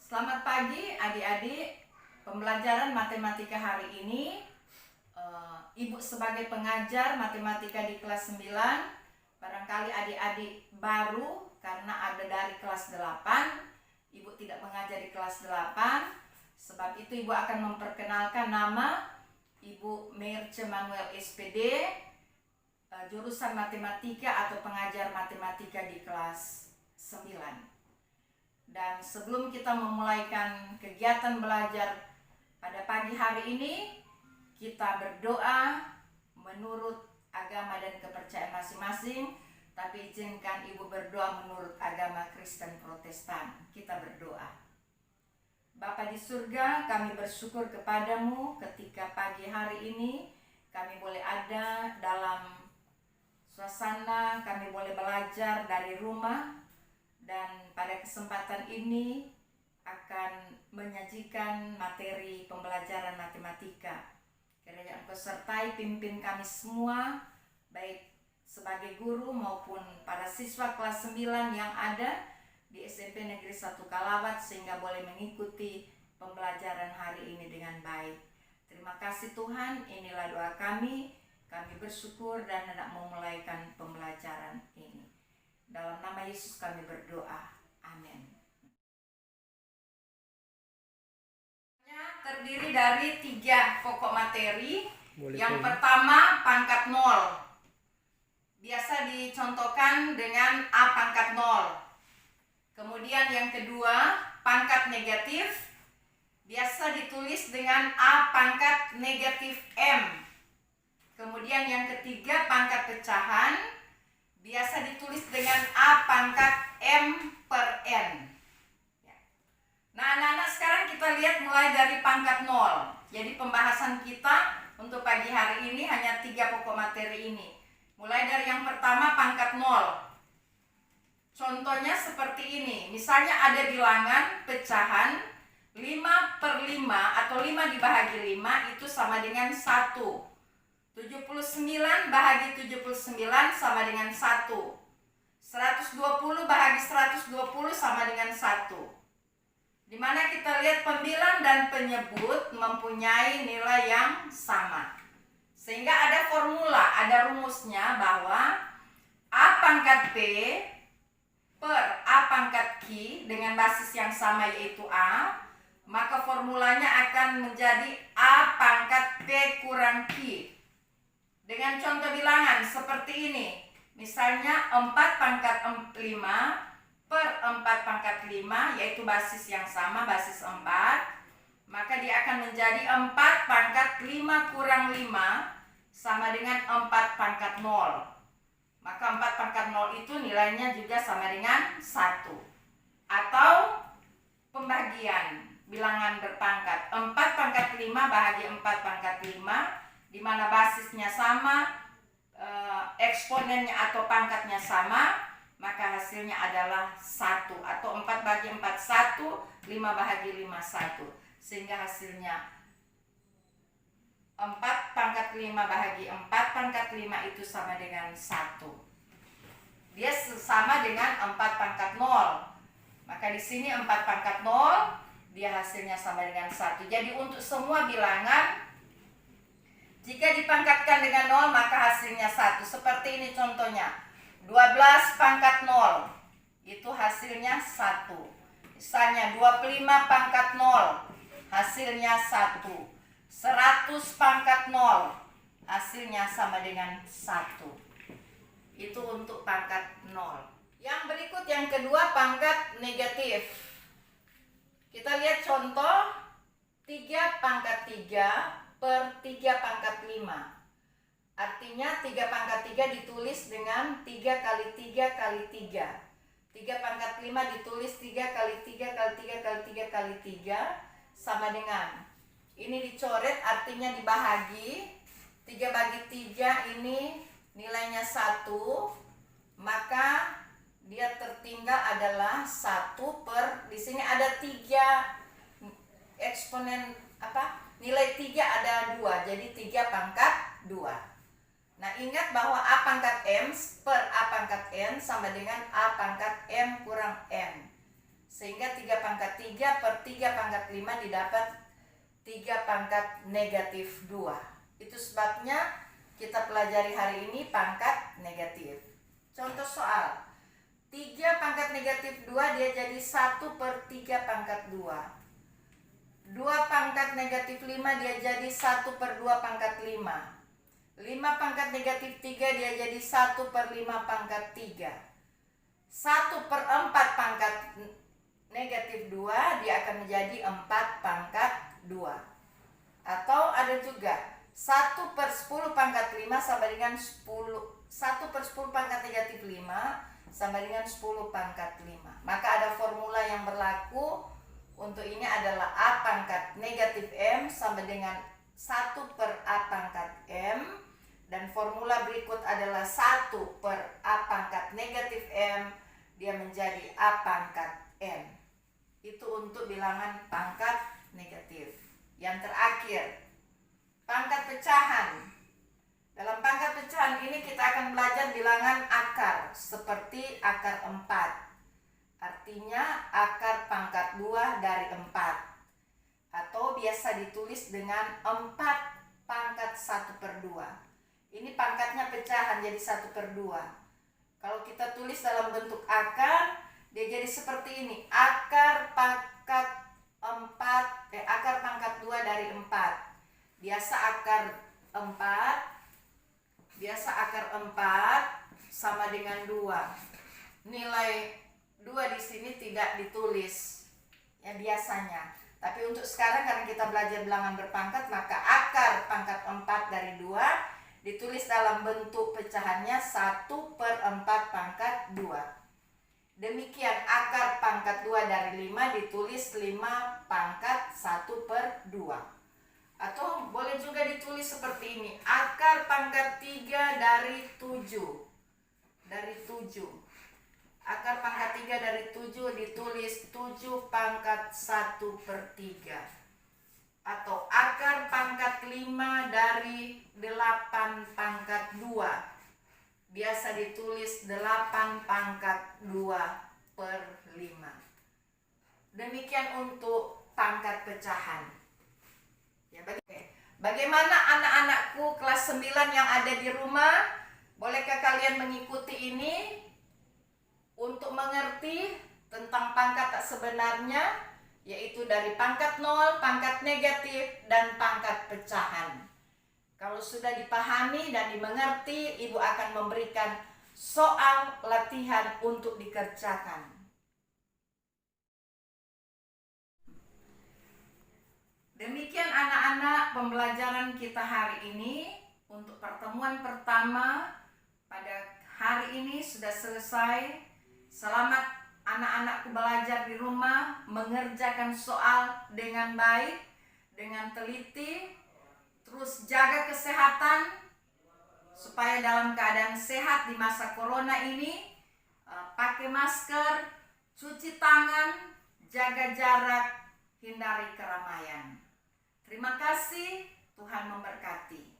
Selamat pagi adik-adik. Pembelajaran matematika hari ini, Ibu sebagai pengajar matematika di kelas 9, barangkali adik-adik baru karena ada dari kelas 8. Ibu tidak mengajar di kelas 8. Sebab itu Ibu akan memperkenalkan nama Ibu Merce Manuel SPD, jurusan matematika atau pengajar matematika di kelas 9. Dan sebelum kita memulaikan kegiatan belajar pada pagi hari ini, kita berdoa menurut agama dan kepercayaan masing-masing. Tapi izinkan Ibu berdoa menurut agama Kristen Protestan. Kita berdoa. Bapa di surga, kami bersyukur kepadamu ketika pagi hari ini kami boleh ada dalam suasana, kami boleh belajar dari rumah. Dan pada kesempatan ini akan menyajikan materi pembelajaran matematika. Kiranya Engkau sertai pimpin kami semua, baik sebagai guru maupun para siswa kelas 9 yang ada di SMP Negeri 1 Kalawat, sehingga boleh mengikuti pembelajaran hari ini dengan baik. Terima kasih Tuhan, inilah doa kami. Kami bersyukur dan hendak memulaikan pembelajaran ini. Dalam nama Yesus kami berdoa. Amin. Terdiri dari 3 pokok materi. Yang pertama, pangkat 0. Biasa dicontohkan dengan A pangkat 0. Kemudian yang kedua, pangkat negatif. Biasa ditulis dengan A pangkat negatif M. Kemudian yang ketiga, pangkat pecahan. Biasa ditulis dengan A pangkat M per N. Nah anak-anak, sekarang kita lihat mulai dari pangkat 0. Jadi pembahasan kita untuk pagi hari ini hanya 3 pokok materi ini. Mulai dari yang pertama, pangkat 0. Contohnya seperti ini. Misalnya ada bilangan pecahan 5 per 5 atau 5 dibahagi 5 itu sama dengan 1. 79 bahagi 79 sama dengan 1. 120 bahagi 120 sama dengan 1. Dimana kita lihat pembilang dan penyebut mempunyai nilai yang sama. Sehingga ada formula, ada rumusnya bahwa A pangkat B per A pangkat Q dengan basis yang sama yaitu A, maka formulanya akan menjadi A pangkat B kurang Q. Dengan contoh bilangan seperti ini. Misalnya 4 pangkat 5 per 4 pangkat 5, yaitu basis yang sama, basis 4. Maka dia akan menjadi 4 pangkat 5 kurang 5 sama dengan 4 pangkat 0. Maka 4 pangkat 0 itu nilainya juga sama dengan 1. Atau pembagian bilangan berpangkat. 4 pangkat 5 bahagi 4 pangkat 5, di mana basisnya sama, eksponennya atau pangkatnya sama, maka hasilnya adalah 1. Atau 4 bagi 4, 1, 5 bahagi 5, 1. Sehingga hasilnya 4 pangkat 5 bahagi 4 pangkat 5 itu sama dengan 1. Dia sama dengan 4 pangkat 0. Maka di sini 4 pangkat 0, dia hasilnya sama dengan 1. Jadi untuk semua bilangan, jika dipangkatkan dengan 0 maka hasilnya 1. Seperti ini contohnya. 12 pangkat 0 itu hasilnya 1. Misalnya 25 pangkat 0 hasilnya 1. 100 pangkat 0 hasilnya sama dengan 1. Itu untuk pangkat 0. Yang berikut yang kedua, pangkat negatif. Kita lihat contoh 3 pangkat 3 per 3 pangkat 5. Artinya 3 pangkat 3 ditulis dengan 3 kali 3 kali 3. 3 pangkat 5 ditulis 3 kali 3 kali 3 kali 3 kali 3 sama dengan. Ini dicoret artinya dibahagi. 3 bagi 3 ini nilainya 1. Maka dia tertinggal adalah 1 per, di sini ada 3 eksponen nilai 3 ada 2, jadi 3 pangkat 2. Nah ingat bahwa A pangkat M per A pangkat N sama dengan A pangkat M kurang N. Sehingga 3 pangkat 3 per 3 pangkat 5 didapat 3 pangkat negatif 2. Itu sebabnya kita pelajari hari ini pangkat negatif. Contoh soal, 3 pangkat negatif 2 dia jadi 1 per 3 pangkat 2. 2 pangkat negatif 5 dia jadi 1 per 2 pangkat 5. 5 pangkat negatif 3 dia jadi 1 per 5 pangkat 3. 1 per 4 pangkat negatif 2 dia akan menjadi 4 pangkat 2. Atau ada juga 1 per 10 pangkat 5 sama dengan 10. 1 per 10 pangkat negatif 5 sama dengan 10 pangkat 5. Maka ada formula yang berlaku untuk ini adalah A pangkat negatif M sama dengan 1 per A pangkat M. Dan formula berikut adalah 1 per A pangkat negatif M, dia menjadi A pangkat N. Itu untuk bilangan pangkat negatif. Yang terakhir, pangkat pecahan. Dalam pangkat pecahan ini kita akan belajar bilangan akar, seperti akar 4. Artinya akar pangkat 2 dari 4. Atau biasa ditulis dengan 4 pangkat 1 per 2. Ini pangkatnya pecahan jadi 1 per 2. Kalau kita tulis dalam bentuk akar, dia jadi seperti ini. Akar pangkat 2 dari 4. Biasa akar 4 sama dengan 2. Nilai 2 di sini tidak ditulis ya biasanya. Tapi untuk sekarang karena kita belajar bilangan berpangkat, maka akar pangkat 4 dari 2 ditulis dalam bentuk pecahannya 1 per 4 pangkat 2. Demikian akar pangkat 2 dari 5 ditulis 5 pangkat 1 per 2. Atau boleh juga ditulis seperti ini. Akar pangkat 3 dari 7. Akar pangkat 3 dari 7 ditulis 7 pangkat 1 per 3. Atau akar pangkat 5 dari 8 pangkat 2. Biasa ditulis 8 pangkat 2 per 5. Demikian untuk pangkat pecahan. Ya, bagaimana anak-anakku kelas 9 yang ada di rumah? Bolehkah kalian mengikuti ini untuk mengerti tentang pangkat tak sebenarnya, yaitu dari pangkat 0, pangkat negatif, dan pangkat pecahan. Kalau sudah dipahami dan dimengerti, Ibu akan memberikan soal latihan untuk dikerjakan. Demikian anak-anak pembelajaran kita hari ini. Untuk pertemuan pertama pada hari ini sudah selesai. Selamat anak-anakku belajar di rumah, mengerjakan soal dengan baik, dengan teliti. Terus jaga kesehatan supaya dalam keadaan sehat di masa corona ini. Pakai masker, cuci tangan, jaga jarak, hindari keramaian. Terima kasih, Tuhan memberkati.